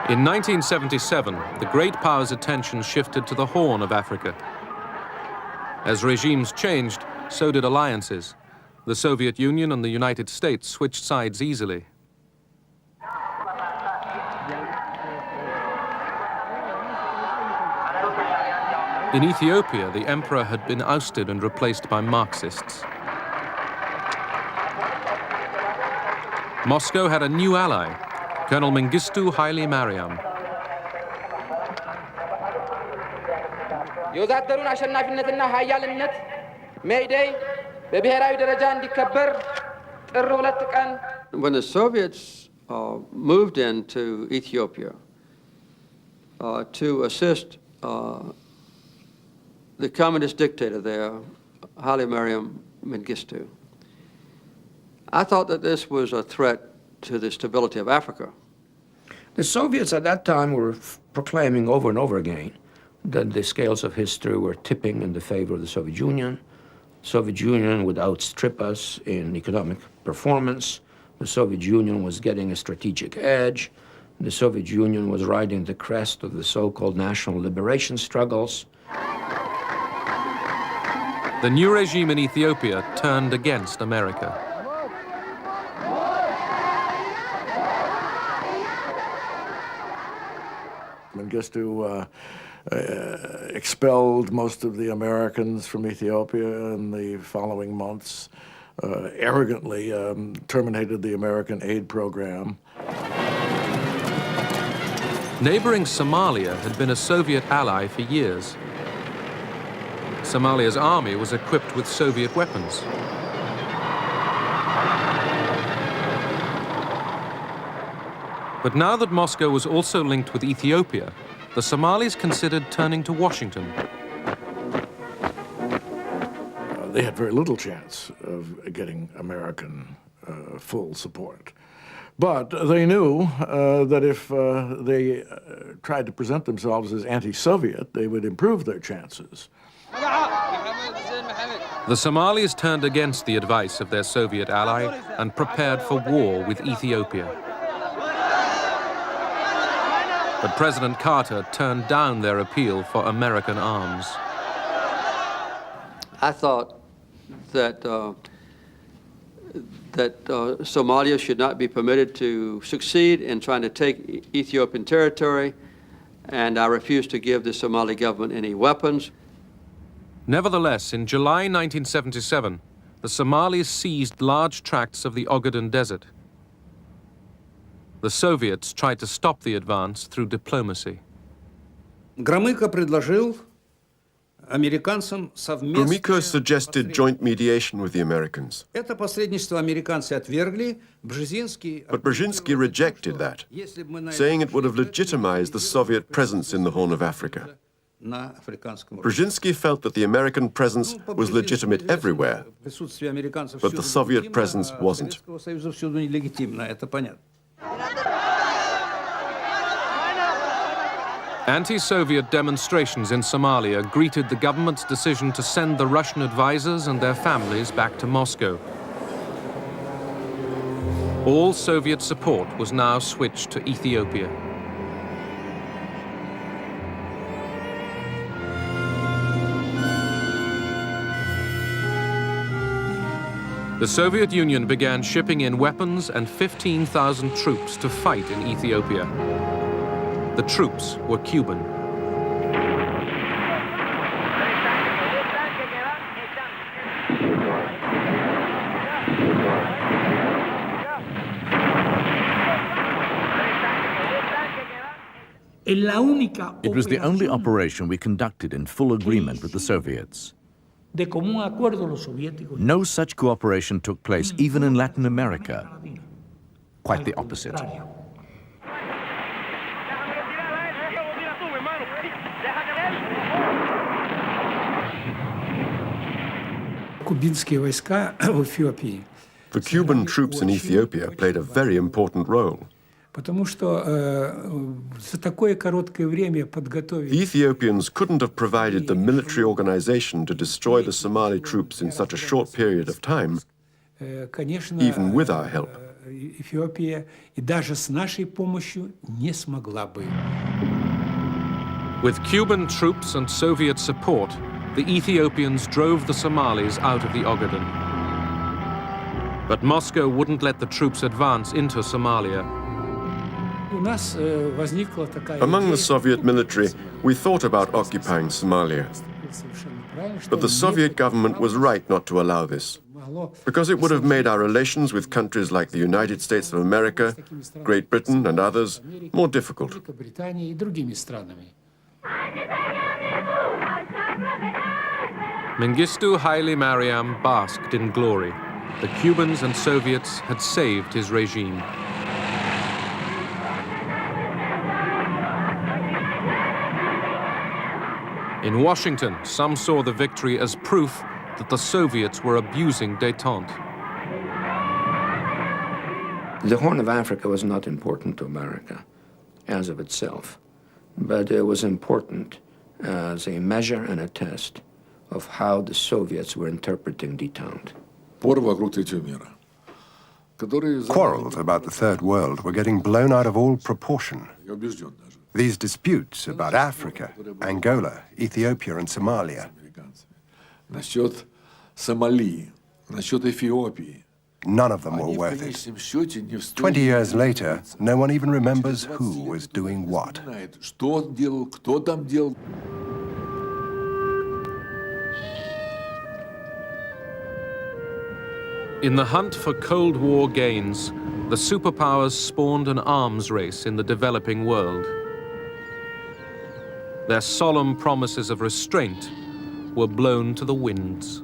In 1977, the great powers' attention shifted to the Horn of Africa. As regimes changed, so did alliances. The Soviet Union and the United States switched sides easily. In Ethiopia, the emperor had been ousted and replaced by Marxists. Moscow had a new ally, Colonel Mengistu Haile Mariam. የወዛደሩን አሸናፊነትና ኃያልነት ሜይዴይ በብሔራዊ ደረጃ እንዲከበር ጥር 2 ቀን When the Soviets moved into Ethiopia to assist the communist dictator there, Haile Mariam Mengistu, I thought that this was a threat to the stability of Africa. The Soviets at that time were proclaiming over and over again that the scales of history were tipping in the favor of the Soviet Union. The Soviet Union would outstrip us in economic performance. The Soviet Union was getting a strategic edge. The Soviet Union was riding the crest of the so-called national liberation struggles. The new regime in Ethiopia turned against America. Mengistu expelled most of the Americans from Ethiopia in the following months, arrogantly terminated the American aid program. Neighboring Somalia had been a Soviet ally for years. Somalia's army was equipped with Soviet weapons. But now that Moscow was also linked with Ethiopia, the Somalis considered turning to Washington. They had very little chance of getting American full support. But they knew that if they tried to present themselves as anti-Soviet, they would improve their chances. The Somalis turned against the advice of their Soviet ally and prepared for war with Ethiopia. But President Carter turned down their appeal for American arms. I thought that Somalia should not be permitted to succeed in trying to take Ethiopian territory, and I refused to give the Somali government any weapons. Nevertheless, in July 1977, the Somalis seized large tracts of the Ogaden Desert. The Soviets tried to stop the advance through diplomacy. Gromyko suggested joint mediation with the Americans. But Brzezinski rejected that, saying it would have legitimized the Soviet presence in the Horn of Africa. Brzezinski felt that the American presence was legitimate everywhere, but the Soviet presence wasn't. Anti-Soviet demonstrations in Somalia greeted the government's decision to send the Russian advisors and their families back to Moscow. All Soviet support was now switched to Ethiopia. The Soviet Union began shipping in weapons and 15,000 troops to fight in Ethiopia. The troops were Cuban. It was the only operation we conducted in full agreement with the Soviets. No such cooperation took place even in Latin America. Quite the opposite. The Cuban troops in Ethiopia played a very important role. The Ethiopians couldn't have provided the military organization to destroy the Somali troops in such a short period of time, even with our help. Эфиопия и даже с нашей помощью не смогла бы. With Cuban troops and Soviet support, the Ethiopians drove the Somalis out of the Ogaden. But Moscow wouldn't let the troops advance into Somalia. У нас возникла такая Among the идея, Soviet military, we thought about occupying Somalia. совершенно правильно, что But the Soviet government was right not to allow this, могло because it would have made our relations with countries like the United States of America, Great Britain and others more difficult. Великобританией и другими странами. Mengistu Haile Mariam basked in glory. The Cubans and Soviets had saved his regime. In Washington, some saw the victory as proof that the Soviets were abusing détente. The Horn of Africa was not important to America as of itself, but it was important as a measure and a test of how the Soviets were interpreting détente. Quarrels about the Third World were getting blown out of all proportion. These disputes about Africa, Angola, Ethiopia, and Somalia. Насчет Сомали, насчет Эфиопии. None of them were worth it. 20 years later, no one even remembers who was doing what. Что делал, кто там делал. In the hunt for Cold War gains, the superpowers spawned an arms race in the developing world. Their solemn promises of restraint were blown to the winds.